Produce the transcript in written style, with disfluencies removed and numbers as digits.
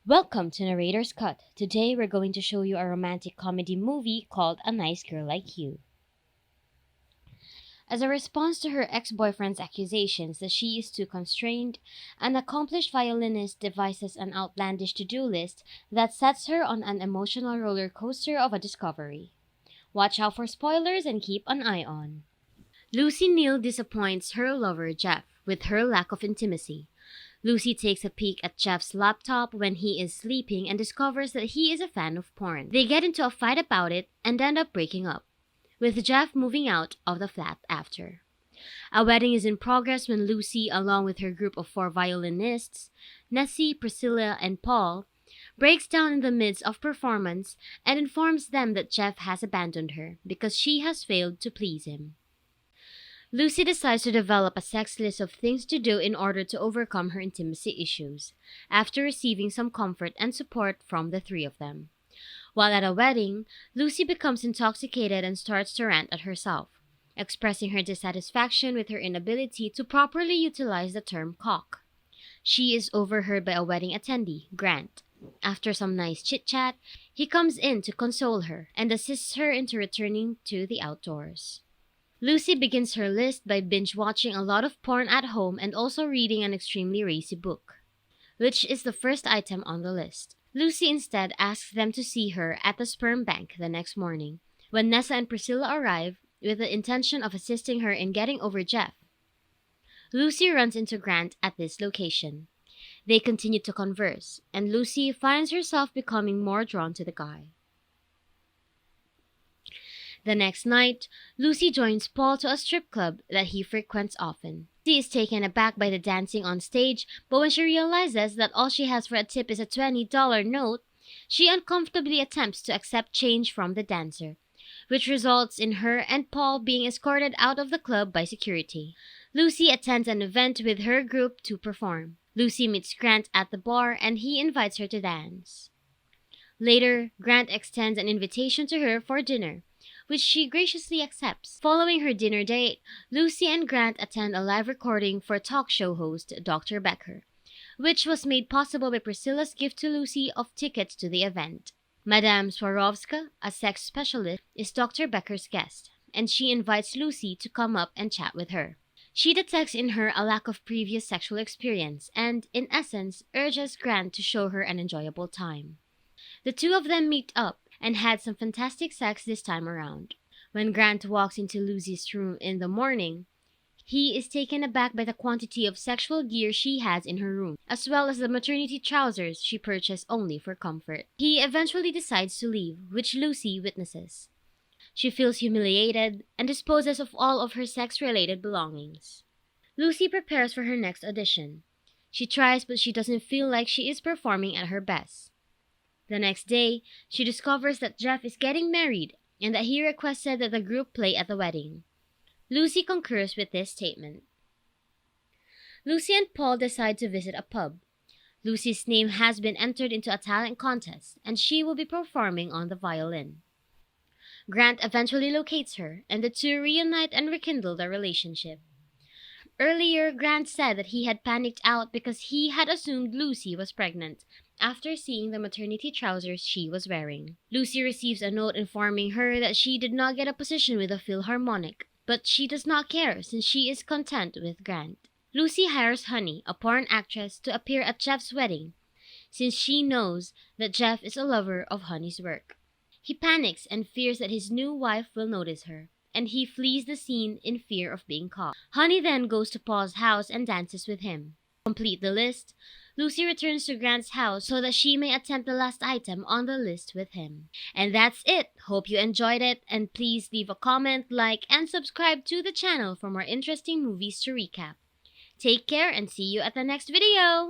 Welcome to Narrator's Cut. Today we're going to show you a romantic comedy movie called A Nice Girl Like You. As a response to her ex-boyfriend's accusations that she is too constrained, an accomplished violinist devises an outlandish to-do list that sets her on an emotional roller coaster of a discovery. Watch out for spoilers and keep an eye on. Lucy Neal disappoints her lover Jeff with her lack of intimacy. Lucy takes a peek at Jeff's laptop when he is sleeping and discovers that he is a fan of porn. They get into a fight about it and end up breaking up, with Jeff moving out of the flat after. A wedding is in progress when Lucy, along with her group of 4 violinists, Nessie, Priscilla, and Paul, breaks down in the midst of performance and informs them that Jeff has abandoned her because she has failed to please him. Lucy decides to develop a sex list of things to do in order to overcome her intimacy issues, after receiving some comfort and support from the 3 of them. While at a wedding, Lucy becomes intoxicated and starts to rant at herself, expressing her dissatisfaction with her inability to properly utilize the term cock. She is overheard by a wedding attendee, Grant. After some nice chit-chat, he comes in to console her and assists her into returning to the outdoors. Lucy begins her list by binge-watching a lot of porn at home and also reading an extremely racy book, which is the first item on the list. Lucy instead asks them to see her at the sperm bank the next morning, when Nessa and Priscilla arrive with the intention of assisting her in getting over Jeff. Lucy runs into Grant at this location. They continue to converse, and Lucy finds herself becoming more drawn to the guy. The next night, Lucy joins Paul to a strip club that he frequents often. She is taken aback by the dancing on stage, but when she realizes that all she has for a tip is a $20 note, she uncomfortably attempts to accept change from the dancer, which results in her and Paul being escorted out of the club by security. Lucy attends an event with her group to perform. Lucy meets Grant at the bar and he invites her to dance. Later, Grant extends an invitation to her for dinner, which she graciously accepts. Following her dinner date, Lucy and Grant attend a live recording for talk show host Dr. Becker, which was made possible by Priscilla's gift to Lucy of tickets to the event. Madame Swarovska, a sex specialist, is Dr. Becker's guest, and she invites Lucy to come up and chat with her. She detects in her a lack of previous sexual experience and, in essence, urges Grant to show her an enjoyable time. The 2 of them meet up and had some fantastic sex this time around. When Grant walks into Lucy's room in the morning, he is taken aback by the quantity of sexual gear she has in her room, as well as the maternity trousers she purchased only for comfort. He eventually decides to leave, which Lucy witnesses. She feels humiliated and disposes of all of her sex-related belongings. Lucy prepares for her next audition. She tries, but she doesn't feel like she is performing at her best. The next day, she discovers that Jeff is getting married and that he requested that the group play at the wedding. Lucy concurs with this statement. Lucy and Paul decide to visit a pub. Lucy's name has been entered into a talent contest, and she will be performing on the violin. Grant eventually locates her, and the 2 reunite and rekindle their relationship. Earlier, Grant said that he had panicked out because he had assumed Lucy was pregnant after seeing the maternity trousers she was wearing. Lucy receives a note informing her that she did not get a position with the Philharmonic, but she does not care since she is content with Grant. Lucy hires Honey, a porn actress, to appear at Jeff's wedding, since she knows that Jeff is a lover of Honey's work. He panics and fears that his new wife will notice her, and he flees the scene in fear of being caught. Honey then goes to Paul's house and dances with him. To complete the list, Lucy returns to Grant's house so that she may attempt the last item on the list with him. And that's it! Hope you enjoyed it, and please leave a comment, like, and subscribe to the channel for more interesting movies to recap. Take care and see you at the next video!